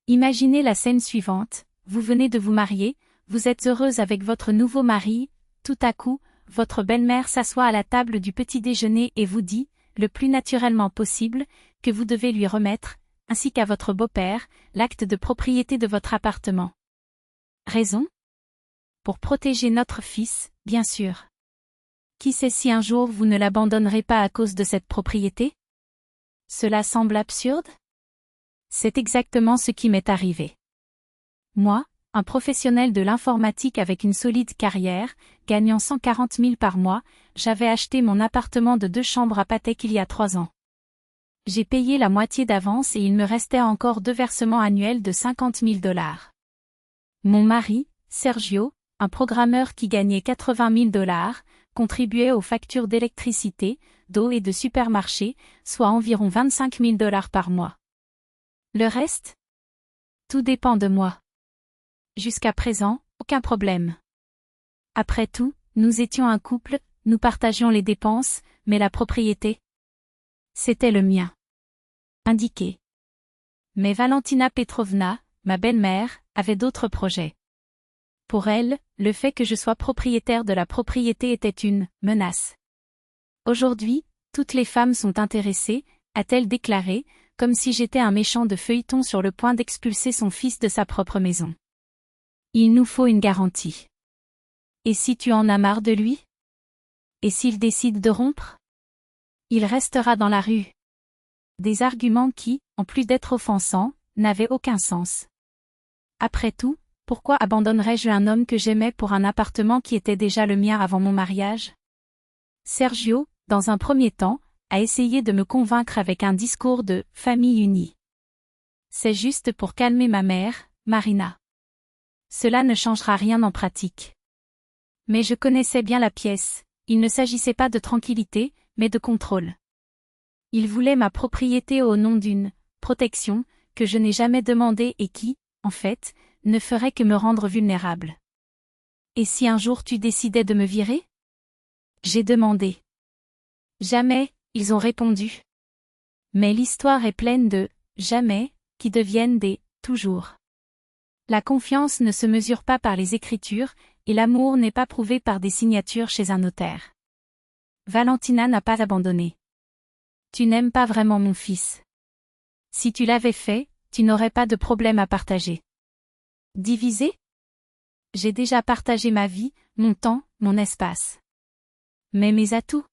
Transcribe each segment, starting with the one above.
Imaginez la scène suivante, vous venez de vous marier, vous êtes heureuse avec votre nouveau mari, tout à coup, votre belle-mère s'assoit à la table du petit déjeuner et vous dit, le plus naturellement possible, que vous devez lui remettre, ainsi qu'à votre beau-père, l'acte de propriété de votre appartement. Raison? Pour protéger notre fils, bien sûr. Qui sait si un jour vous ne l'abandonnerez pas à cause de cette propriété? Cela semble absurde? C'est exactement ce qui m'est arrivé. Moi, un professionnel de l'informatique avec une solide carrière, gagnant 140 000 par mois, j'avais acheté mon appartement de 2 chambres à Patek il y a 3 ans. J'ai payé la moitié d'avance et il me restait encore 2 versements annuels de 50 000 $. Mon mari, Sergio, un programmeur qui gagnait 80 000 $, contribuait aux factures d'électricité, d'eau et de supermarché, soit environ 25 000 $ par mois. Le reste? Tout dépend de moi. Jusqu'à présent, aucun problème. Après tout, nous étions un couple, nous partagions les dépenses, mais la propriété? C'était le mien. Indiqué. Mais Valentina Petrovna, ma belle-mère, avait d'autres projets. Pour elle, le fait que je sois propriétaire de la propriété était une menace. Aujourd'hui, toutes les femmes sont intéressées, a-t-elle déclaré, comme si j'étais un méchant de feuilleton sur le point d'expulser son fils de sa propre maison. Il nous faut une garantie. Et si tu en as marre de lui? Et s'il décide de rompre? Il restera dans la rue. Des arguments qui, en plus d'être offensants, n'avaient aucun sens. Après tout, pourquoi abandonnerais-je un homme que j'aimais pour un appartement qui était déjà le mien avant mon mariage? Sergio, dans un premier temps, a essayé de me convaincre avec un discours de « famille unie ». C'est juste pour calmer ma mère, Marina. Cela ne changera rien en pratique. Mais je connaissais bien la pièce, il ne s'agissait pas de tranquillité, mais de contrôle. Il voulait ma propriété au nom d'une « protection » que je n'ai jamais demandée et qui, en fait, ne ferait que me rendre vulnérable. Et si un jour tu décidais de me virer? J'ai demandé. Jamais, ils ont répondu. Mais l'histoire est pleine de « jamais » qui deviennent des « toujours ». La confiance ne se mesure pas par les écritures, et l'amour n'est pas prouvé par des signatures chez un notaire. Valentina n'a pas abandonné. Tu n'aimes pas vraiment mon fils. Si tu l'avais fait, tu n'aurais pas de problème à partager. Diviser? J'ai déjà partagé ma vie, mon temps, mon espace. Mais mes atouts?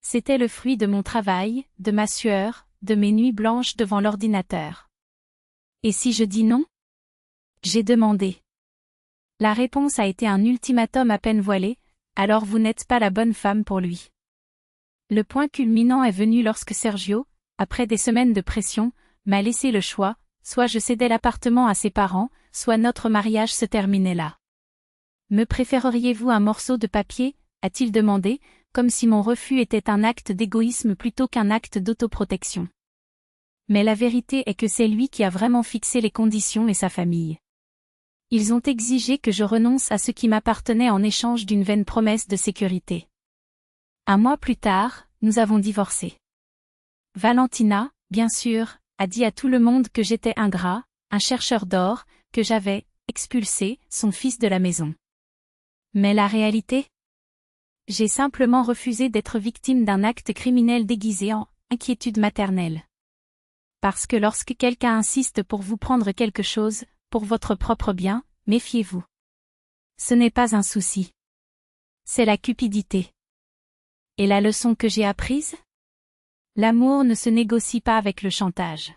C'était le fruit de mon travail, de ma sueur, de mes nuits blanches devant l'ordinateur. Et si je dis non? J'ai demandé. La réponse a été un ultimatum à peine voilé, alors vous n'êtes pas la bonne femme pour lui. Le point culminant est venu lorsque Sergio, après des semaines de pression, m'a laissé le choix, soit je cédais l'appartement à ses parents, soit notre mariage se terminait là. Me préféreriez-vous un morceau de papier, a-t-il demandé, comme si mon refus était un acte d'égoïsme plutôt qu'un acte d'autoprotection. Mais la vérité est que c'est lui qui a vraiment fixé les conditions et sa famille. Ils ont exigé que je renonce à ce qui m'appartenait en échange d'une vaine promesse de sécurité. 1 mois plus tard, nous avons divorcé. Valentina, bien sûr, a dit à tout le monde que j'étais ingrat, un chercheur d'or, que j'avais expulsé son fils de la maison. Mais la réalité? J'ai simplement refusé d'être victime d'un acte criminel déguisé en inquiétude maternelle. Parce que lorsque quelqu'un insiste pour vous prendre quelque chose, pour votre propre bien, méfiez-vous. Ce n'est pas un souci. C'est la cupidité. Et la leçon que j'ai apprise? L'amour ne se négocie pas avec le chantage.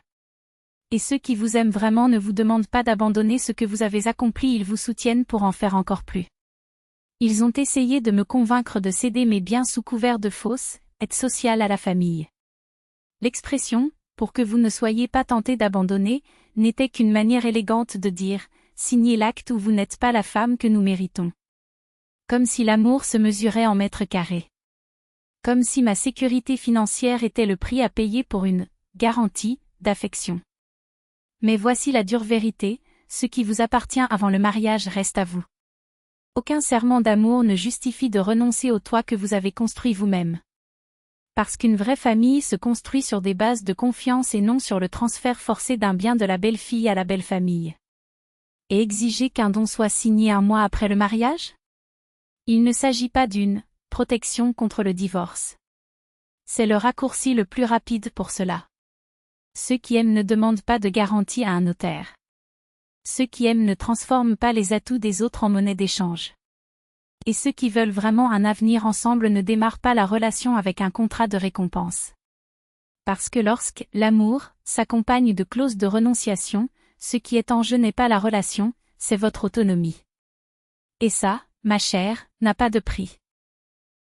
Et ceux qui vous aiment vraiment ne vous demandent pas d'abandonner ce que vous avez accompli, ils vous soutiennent pour en faire encore plus. Ils ont essayé de me convaincre de céder mes biens sous couvert de fausse aide sociale à la famille. L'expression « pour que vous ne soyez pas tentés d'abandonner » n'était qu'une manière élégante de dire « signez l'acte où vous n'êtes pas la femme que nous méritons ». Comme si l'amour se mesurait en mètres carrés. Comme si ma sécurité financière était le prix à payer pour une « garantie » d'affection. Mais voici la dure vérité, ce qui vous appartient avant le mariage reste à vous. Aucun serment d'amour ne justifie de renoncer au toit que vous avez construit vous-même. Parce qu'une vraie famille se construit sur des bases de confiance et non sur le transfert forcé d'un bien de la belle-fille à la belle-famille. Et exiger qu'un don soit signé un mois après le mariage? Il ne s'agit pas d'une protection contre le divorce. C'est le raccourci le plus rapide pour cela. Ceux qui aiment ne demandent pas de garantie à un notaire. Ceux qui aiment ne transforment pas les atouts des autres en monnaie d'échange. Et ceux qui veulent vraiment un avenir ensemble ne démarrent pas la relation avec un contrat de récompense. Parce que lorsque l'amour s'accompagne de clauses de renonciation, ce qui est en jeu n'est pas la relation, c'est votre autonomie. Et ça, ma chère, n'a pas de prix.